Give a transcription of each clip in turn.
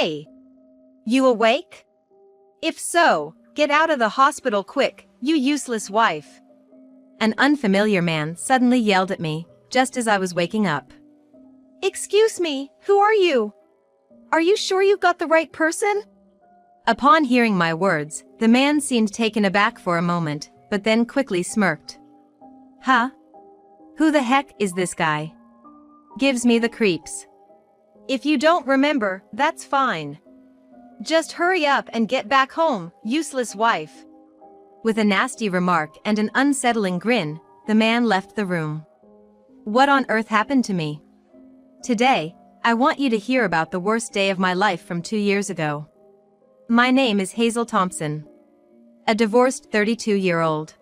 Hey! You awake? If so, get out of the hospital quick, you useless wife. An unfamiliar man suddenly yelled at me, just as I was waking up. Excuse me, who are you? Are you sure you got the right person? Upon hearing my words, the man seemed taken aback for a moment, but then quickly smirked. Huh? Who the heck is this guy? Gives me the creeps. If you don't remember, that's fine. Just hurry up and get back home, useless wife. With a nasty remark and an unsettling grin, the man left the room. What on earth happened to me? Today, I want you to hear about the worst day of my life from 2 years ago. My name is Hazel Thompson. A divorced 32-year-old.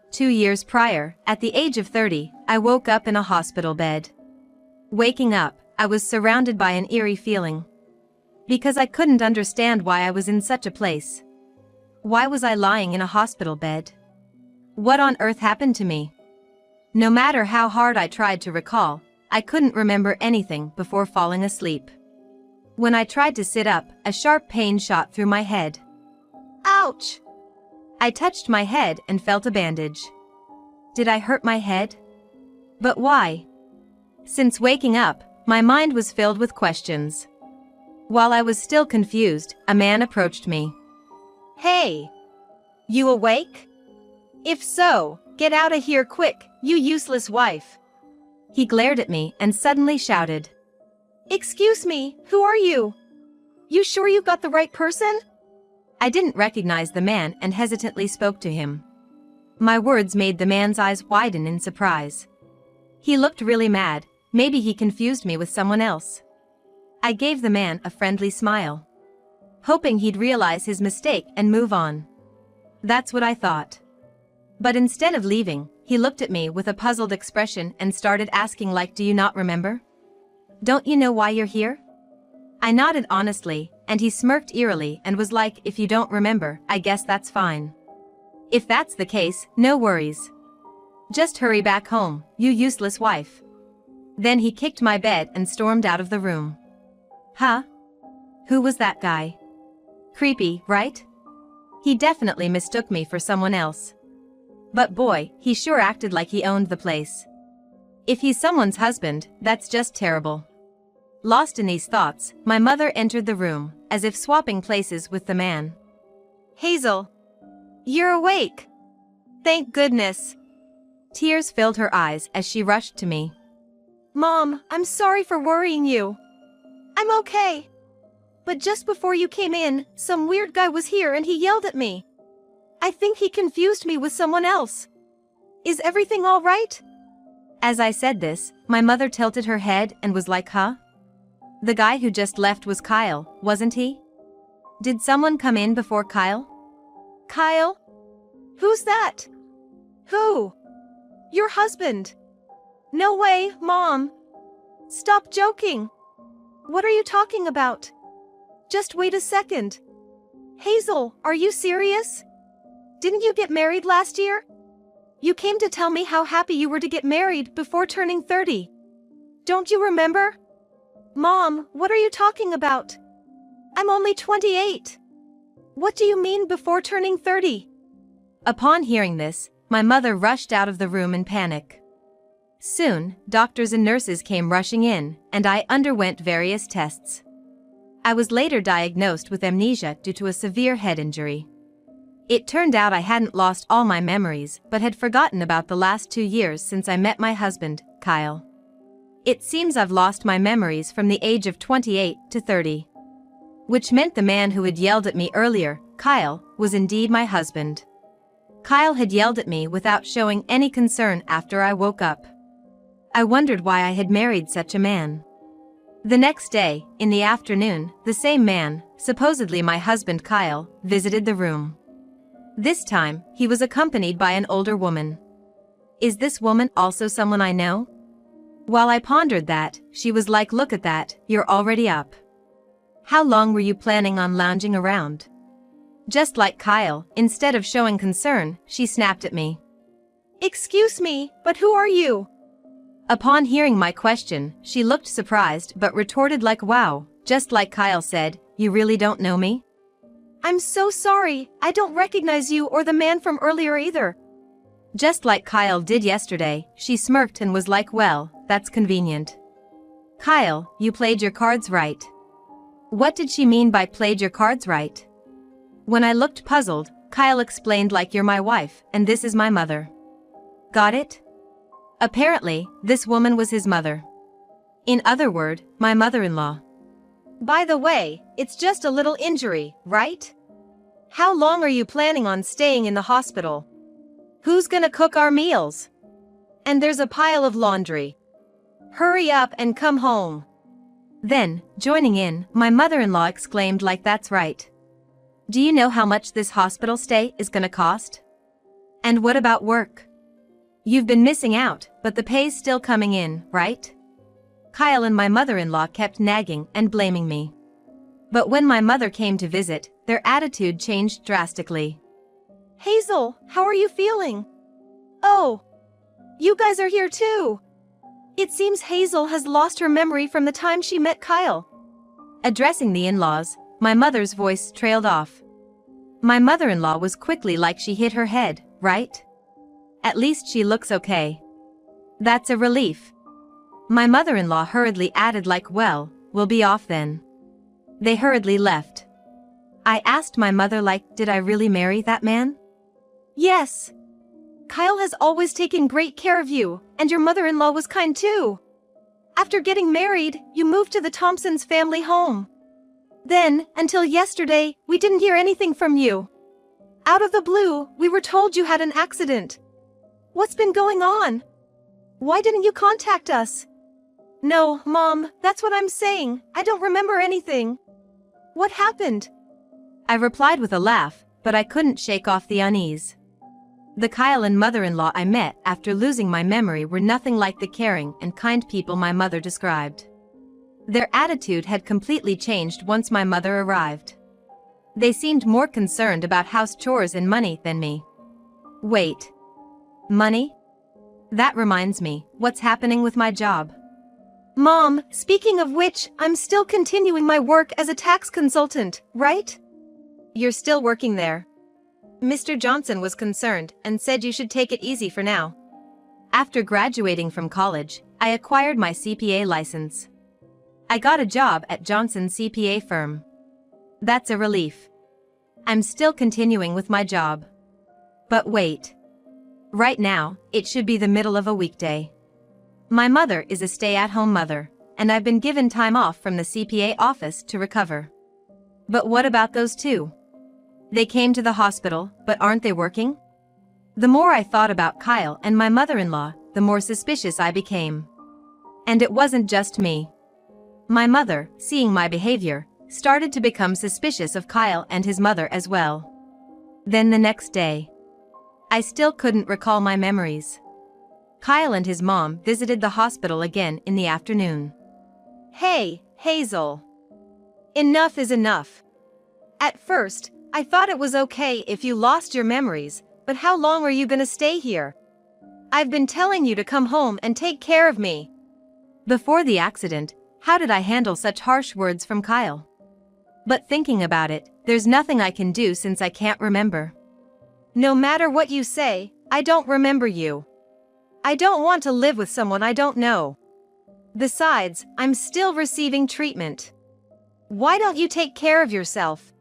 2 years prior, at the age of 30, I woke up in a hospital bed. Waking up, I was surrounded by an eerie feeling. Because I couldn't understand why I was in such a place. Why was I lying in a hospital bed? What on earth happened to me? No matter how hard I tried to recall, I couldn't remember anything before falling asleep. When I tried to sit up, a sharp pain shot through my head. Ouch! I touched my head and felt a bandage. Did I hurt my head? But why? Since waking up, my mind was filled with questions. While I was still confused, a man approached me. Hey! You awake? If so, get out of here quick, you useless wife. He glared at me and suddenly shouted. Excuse me, who are you? You sure you got the right person? I didn't recognize the man and hesitantly spoke to him. My words made the man's eyes widen in surprise. He looked really mad, maybe he confused me with someone else. I gave the man a friendly smile, hoping he'd realize his mistake and move on. That's what I thought. But instead of leaving, he looked at me with a puzzled expression and started asking like, do you not remember? Don't you know why you're here? I nodded honestly, and he smirked eerily and was like, if you don't remember, I guess that's fine. If that's the case, no worries. Just hurry back home, you useless wife. Then he kicked my bed and stormed out of the room. Huh? Who was that guy? Creepy, right? He definitely mistook me for someone else. But boy, he sure acted like he owned the place. If he's someone's husband, that's just terrible. Lost in these thoughts, my mother entered the room, as if swapping places with the man. Hazel! You're awake! Thank goodness! Tears filled her eyes as she rushed to me. Mom, I'm sorry for worrying you. I'm okay. But just before you came in, some weird guy was here and he yelled at me. I think he confused me with someone else. Is everything all right? As I said this, my mother tilted her head and was like, huh? The guy who just left was Kyle, wasn't he? Did someone come in before Kyle? Kyle? Who's that? Who? Your husband. No way, Mom. Stop joking. What are you talking about? Just wait a second. Hazel, are you serious? Didn't you get married last year? You came to tell me how happy you were to get married before turning 30. Don't you remember? Mom, what are you talking about? I'm only 28. What do you mean before turning 30? Upon hearing this, my mother rushed out of the room in panic. Soon, doctors and nurses came rushing in, and I underwent various tests. I was later diagnosed with amnesia due to a severe head injury. It turned out I hadn't lost all my memories but had forgotten about the last 2 years since I met my husband, Kyle. It seems I've lost my memories from the age of 28 to 30. Which meant the man who had yelled at me earlier, Kyle, was indeed my husband. Kyle had yelled at me without showing any concern after I woke up. I wondered why I had married such a man. The next day, in the afternoon, the same man, supposedly my husband Kyle, visited the room. This time, he was accompanied by an older woman. Is this woman also someone I know? While I pondered that, she was like, look at that, you're already up. How long were you planning on lounging around? Just like Kyle, instead of showing concern, she snapped at me. Excuse me, but who are you? Upon hearing my question, she looked surprised but retorted like, wow, Just like Kyle said, "You really don't know me?" "I'm so sorry, I don't recognize you or the man from earlier either." Just like Kyle did yesterday, she smirked and was like, "Well, that's convenient." "Kyle, you played your cards right." What did she mean by played your cards right? When I looked puzzled, Kyle explained like, "You're my wife, and this is my mother." Got it? Apparently, this woman was his mother. In other words, my mother-in-law. "By the way, it's just a little injury, right? How long are you planning on staying in the hospital? Who's gonna cook our meals? And there's a pile of laundry. Hurry up and come home." Then, joining in, my mother-in-law exclaimed like, "That's right. Do you know how much this hospital stay is gonna cost? And what about work? You've been missing out, but the pay's still coming in, right?" Kyle and my mother-in-law kept nagging and blaming me. But when my mother came to visit, their attitude changed drastically. "Hazel, how are you feeling? Oh, you guys are here too." It seems Hazel has lost her memory from the time she met Kyle. Addressing the in-laws, my mother's voice trailed off. My mother-in-law was quickly like, "She hit her head, right? At least she looks okay. That's a relief." My mother-in-law hurriedly added like, "Well, we'll be off then." They hurriedly left. I asked my mother like, "Did I really marry that man?" "Yes. Kyle has always taken great care of you, and your mother-in-law was kind too. After getting married, you moved to the Thompsons' family home. Then, until yesterday, we didn't hear anything from you. Out of the blue, we were told you had an accident. What's been going on? Why didn't you contact us?" "No, Mom, that's what I'm saying. I don't remember anything. What happened?" I replied with a laugh, but I couldn't shake off the unease. The Kyle and mother-in-law I met after losing my memory were nothing like the caring and kind people my mother described. Their attitude had completely changed once my mother arrived. They seemed more concerned about house chores and money than me. Wait. Money? That reminds me, what's happening with my job? Mom, speaking of which, I'm still continuing my work as a tax consultant, right? You're still working there. Mr. Johnson was concerned and said you should take it easy for now. After graduating from college, I acquired my CPA license. I got a job at Johnson's CPA firm. That's a relief. I'm still continuing with my job. But wait. Right now, it should be the middle of a weekday. My mother is a stay-at-home mother, and I've been given time off from the CPA office to recover. But what about those two? They came to the hospital, but aren't they working? The more I thought about Kyle and my mother-in-law, the more suspicious I became. And it wasn't just me. My mother, seeing my behavior, started to become suspicious of Kyle and his mother as well. Then the next day, I still couldn't recall my memories. Kyle and his mom visited the hospital again in the afternoon. "Hey, Hazel. Enough is enough. At first, I thought it was okay if you lost your memories, but how long are you gonna stay here? I've been telling you to come home and take care of me." Before the accident, how did I handle such harsh words from Kyle? But thinking about it, there's nothing I can do since I can't remember. No matter what you say, I don't remember you. I don't want to live with someone I don't know. Besides, I'm still receiving treatment. Why don't you take care of yourself?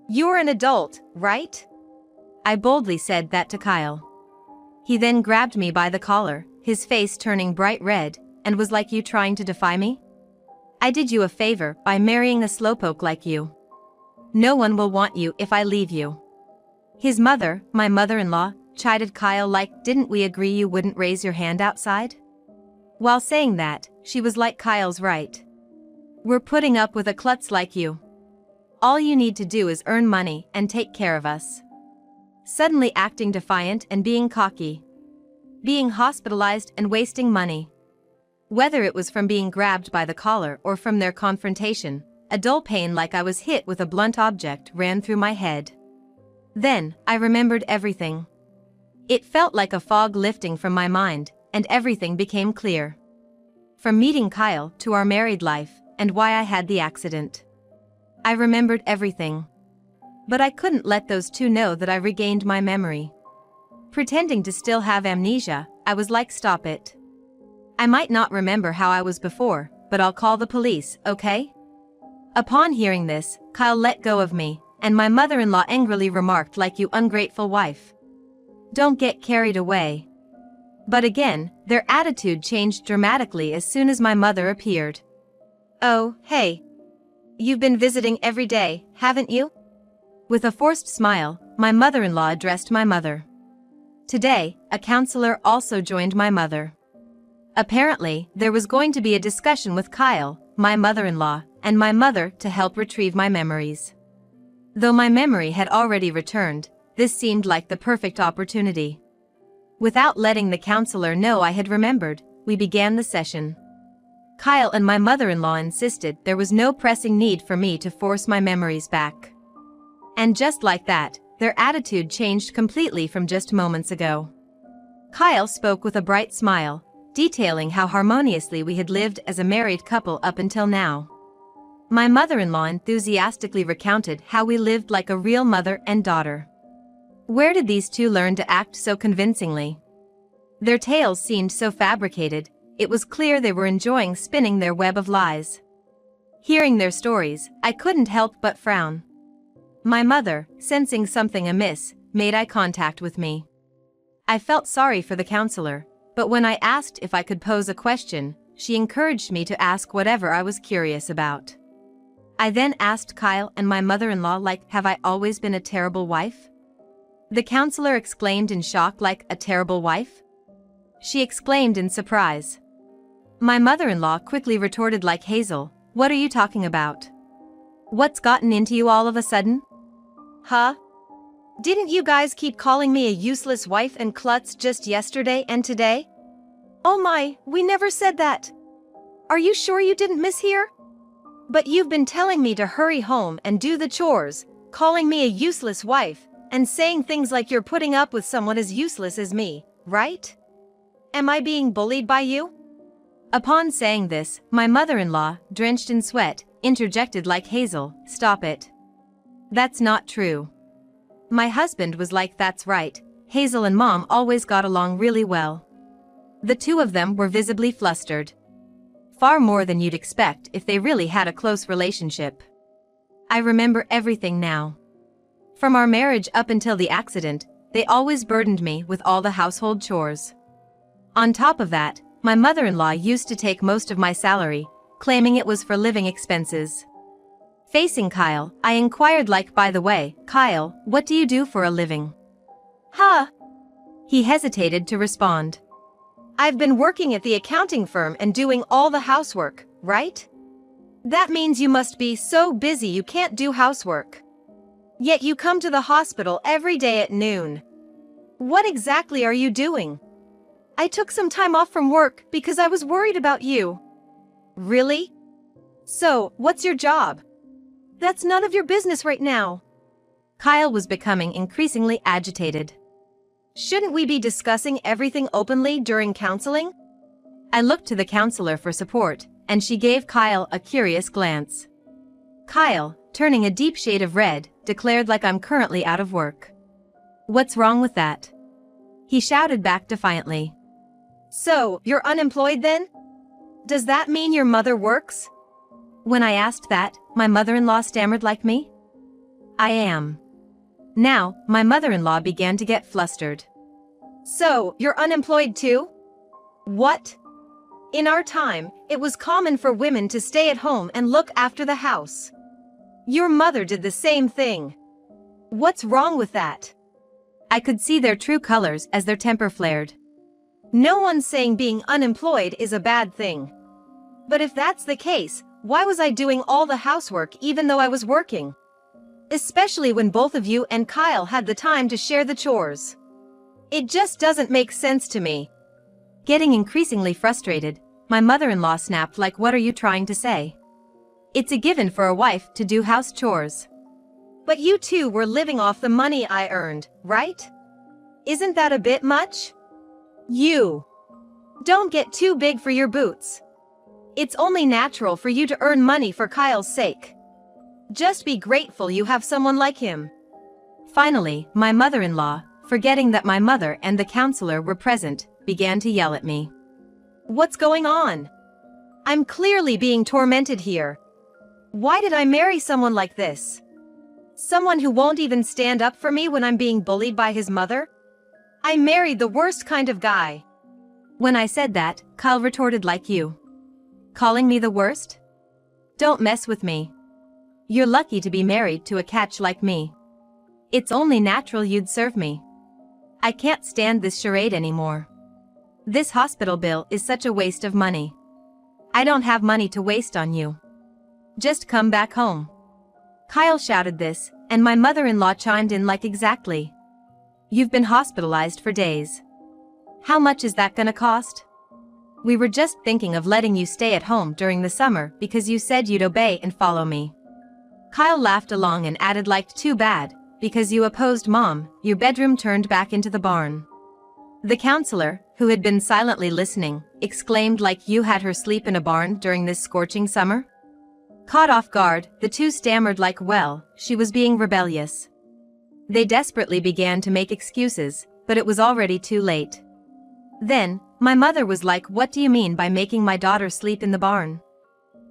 You're an adult, right? I boldly said that to Kyle. He then grabbed me by the collar, his face turning bright red, and was like, "You trying to defy me? I did you a favor by marrying a slowpoke like you. No one will want you if I leave you." His mother, my mother-in-law, chided Kyle like, "Didn't we agree you wouldn't raise your hand outside?" While saying that, she was like, "Kyle's right. We're putting up with a klutz like you. All you need to do is earn money and take care of us." Suddenly acting defiant and being cocky. Being hospitalized and wasting money. Whether it was from being grabbed by the collar or from their confrontation, a dull pain like I was hit with a blunt object ran through my head. Then, I remembered everything. It felt like a fog lifting from my mind, and everything became clear. From meeting Kyle to our married life, and why I had the accident. I remembered everything. But I couldn't let those two know that I regained my memory. Pretending to still have amnesia, I was like, stop it. I might not remember how I was before, but I'll call the police, okay? Upon hearing this, Kyle let go of me, and my mother-in-law angrily remarked, like, you ungrateful wife. Don't get carried away. But again, their attitude changed dramatically as soon as my mother appeared. Oh, hey. You've been visiting every day, haven't you? With a forced smile, my mother-in-law addressed my mother. Today, a counselor also joined my mother. Apparently, there was going to be a discussion with Kyle, my mother-in-law, and my mother to help retrieve my memories. Though my memory had already returned, this seemed like the perfect opportunity. Without letting the counselor know I had remembered, we began the session. Kyle and my mother-in-law insisted there was no pressing need for me to force my memories back. And just like that, their attitude changed completely from just moments ago. Kyle spoke with a bright smile, detailing how harmoniously we had lived as a married couple up until now. My mother-in-law enthusiastically recounted how we lived like a real mother and daughter. Where did these two learn to act so convincingly? Their tales seemed so fabricated, it was clear they were enjoying spinning their web of lies. Hearing their stories, I couldn't help but frown. My mother, sensing something amiss, made eye contact with me. I felt sorry for the counselor, but when I asked if I could pose a question, she encouraged me to ask whatever I was curious about. I then asked Kyle and my mother-in-law, like, have I always been a terrible wife? The counselor exclaimed in shock, like, a terrible wife? She exclaimed in surprise. My mother-in-law quickly retorted, like, Hazel, what are you talking about? What's gotten into you all of a sudden? Huh? Didn't you guys keep calling me a useless wife and klutz just yesterday and today? Oh my, we never said that. Are you sure you didn't mishear? But you've been telling me to hurry home and do the chores, calling me a useless wife, and saying things like you're putting up with someone as useless as me, right? Am I being bullied by you? Upon saying this, my mother-in-law, drenched in sweat, interjected, like, Hazel, stop it. That's not true. My husband was like, that's right, Hazel and Mom always got along really well. The two of them were visibly flustered. Far more than you'd expect if they really had a close relationship. I remember everything now. From our marriage up until the accident, they always burdened me with all the household chores. On top of that, my mother-in-law used to take most of my salary, claiming it was for living expenses. Facing Kyle, I inquired, like, by the way, Kyle, what do you do for a living? Huh? He hesitated to respond. I've been working at the accounting firm and doing all the housework, right? That means you must be so busy you can't do housework. Yet you come to the hospital every day at noon. What exactly are you doing? I took some time off from work because I was worried about you. Really? So, what's your job? That's none of your business right now. Kyle was becoming increasingly agitated. Shouldn't we be discussing everything openly during counseling? I looked to the counselor for support, and she gave Kyle a curious glance. Kyle, turning a deep shade of red, declared, like, I'm currently out of work. What's wrong with that? He shouted back defiantly. So, you're unemployed then? Does that mean your mother works? When I asked that, my mother-in-law stammered, like me. I am. Now, my mother-in-law began to get flustered. So, you're unemployed too? What? In our time, it was common for women to stay at home and look after the house. Your mother did the same thing. What's wrong with that? I could see their true colors as their temper flared. No one's saying being unemployed is a bad thing. But if that's the case, why was I doing all the housework even though I was working? Especially when both of you and Kyle had the time to share the chores. It just doesn't make sense to me. Getting increasingly frustrated, my mother-in-law snapped, like, what are you trying to say? It's a given for a wife to do house chores. But you two were living off the money I earned, right? Isn't that a bit much? You. Don't get too big for your boots. It's only natural for you to earn money for Kyle's sake. Just be grateful you have someone like him. Finally, my mother-in-law, forgetting that my mother and the counselor were present, began to yell at me. What's going on? I'm clearly being tormented here. Why did I marry someone like this? Someone who won't even stand up for me when I'm being bullied by his mother? I married the worst kind of guy. When I said that, Kyle retorted, like you. Calling me the worst? Don't mess with me. You're lucky to be married to a catch like me. It's only natural you'd serve me. I can't stand this charade anymore. This hospital bill is such a waste of money. I don't have money to waste on you. Just come back home. Kyle shouted this, and my mother-in-law chimed in like, exactly. You've been hospitalized for days. How much is that gonna cost? We were just thinking of letting you stay at home during the summer because you said you'd obey and follow me. Kyle laughed along and added, like, too bad, because you opposed Mom, your bedroom turned back into the barn. The counselor, who had been silently listening, exclaimed, like, you had her sleep in a barn during this scorching summer? Caught off guard, the two stammered, like, well, she was being rebellious. They desperately began to make excuses, but it was already too late. Then, my mother was like, what do you mean by making my daughter sleep in the barn?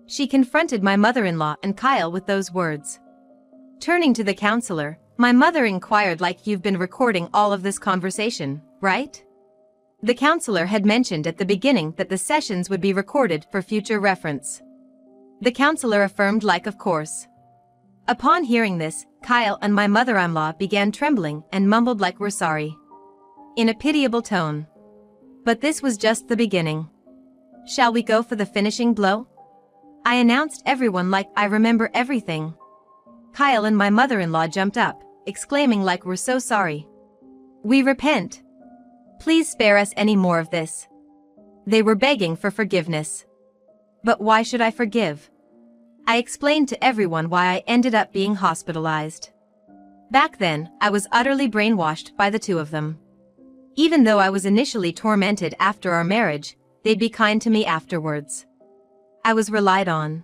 She confronted my mother-in-law and Kyle with those words. Turning to the counselor, my mother inquired, like, you've been recording all of this conversation, right? The counselor had mentioned at the beginning that the sessions would be recorded for future reference. The counselor affirmed, like, of course. Upon hearing this, Kyle and my mother-in-law began trembling and mumbled, like, we're sorry. In a pitiable tone. But this was just the beginning. Shall we go for the finishing blow? I announced everyone, like, I remember everything. Kyle and my mother-in-law jumped up, exclaiming, like, we're so sorry. We repent. Please spare us any more of this. They were begging for forgiveness. But why should I forgive? I explained to everyone why I ended up being hospitalized. Back then, I was utterly brainwashed by the two of them. Even though I was initially tormented after our marriage, they'd be kind to me afterwards. I was relied on.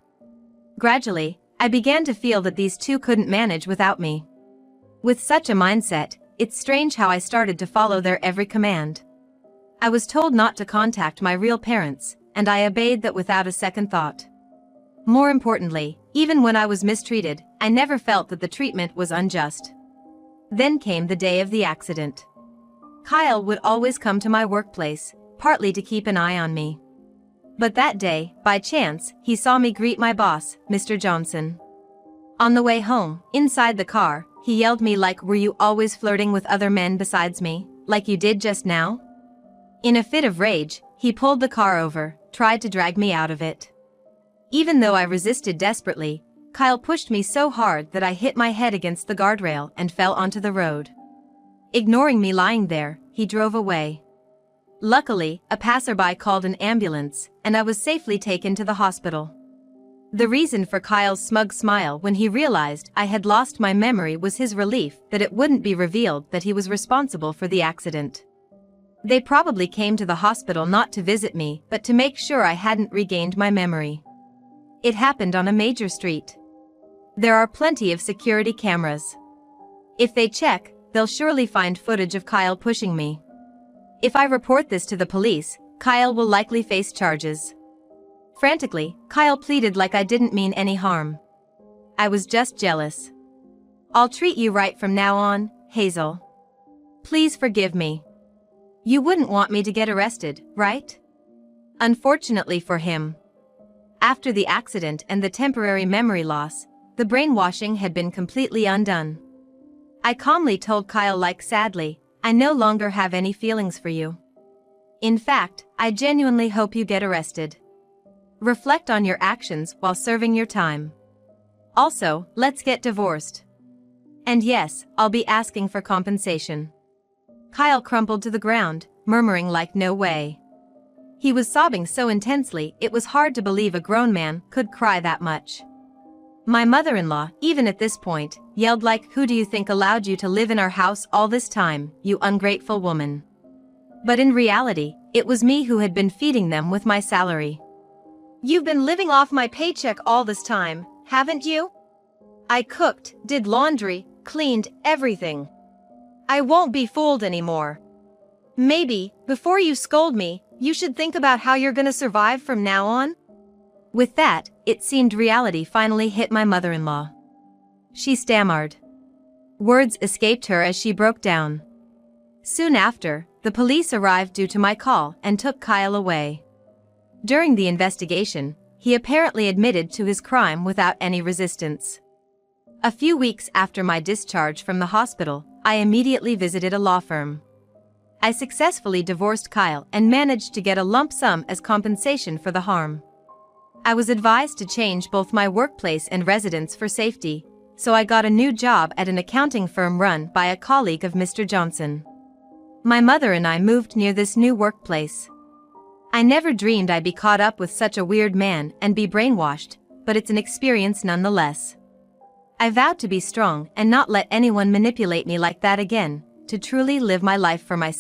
Gradually, I began to feel that these two couldn't manage without me. With such a mindset, it's strange how I started to follow their every command. I was told not to contact my real parents, and I obeyed that without a second thought. More importantly, even when I was mistreated, I never felt that the treatment was unjust. Then came the day of the accident. Kyle would always come to my workplace, partly to keep an eye on me. But that day, by chance, he saw me greet my boss, Mr. Johnson. On the way home, inside the car, he yelled me, like, were you always flirting with other men besides me, like you did just now? In a fit of rage, he pulled the car over, tried to drag me out of it. Even though I resisted desperately, Kyle pushed me so hard that I hit my head against the guardrail and fell onto the road. Ignoring me lying there, he drove away. Luckily, a passerby called an ambulance, and I was safely taken to the hospital. The reason for Kyle's smug smile when he realized I had lost my memory was his relief that it wouldn't be revealed that he was responsible for the accident. They probably came to the hospital not to visit me but to make sure I hadn't regained my memory. It happened on a major street. There are plenty of security cameras. If they check, they'll surely find footage of Kyle pushing me. If I report this to the police, Kyle will likely face charges. Frantically, Kyle pleaded, like I didn't mean any harm. I was just jealous. I'll treat you right from now on, Hazel. Please forgive me. You wouldn't want me to get arrested, right? Unfortunately for him. After the accident and the temporary memory loss, the brainwashing had been completely undone. I calmly told Kyle, like, sadly, I no longer have any feelings for you. In fact, I genuinely hope you get arrested. Reflect on your actions while serving your time. Also, let's get divorced. And yes, I'll be asking for compensation. Kyle crumpled to the ground, murmuring, like, no way. He was sobbing so intensely it was hard to believe a grown man could cry that much. My mother-in-law, even at this point, yelled, like, who do you think allowed you to live in our house all this time, you ungrateful woman? But in reality, it was me who had been feeding them with my salary. You've been living off my paycheck all this time, haven't you? I cooked, did laundry, cleaned, everything. I won't be fooled anymore. Maybe, before you scold me, you should think about how you're gonna survive from now on. With that, it seemed reality finally hit my mother-in-law. She stammered. Words escaped her as she broke down. Soon after, the police arrived due to my call and took Kyle away. During the investigation, he apparently admitted to his crime without any resistance. A few weeks after my discharge from the hospital, I immediately visited a law firm. I successfully divorced Kyle and managed to get a lump sum as compensation for the harm. I was advised to change both my workplace and residence for safety, so I got a new job at an accounting firm run by a colleague of Mr. Johnson. My mother and I moved near this new workplace. I never dreamed I'd be caught up with such a weird man and be brainwashed, but it's an experience nonetheless. I vowed to be strong and not let anyone manipulate me like that again, to truly live my life for myself.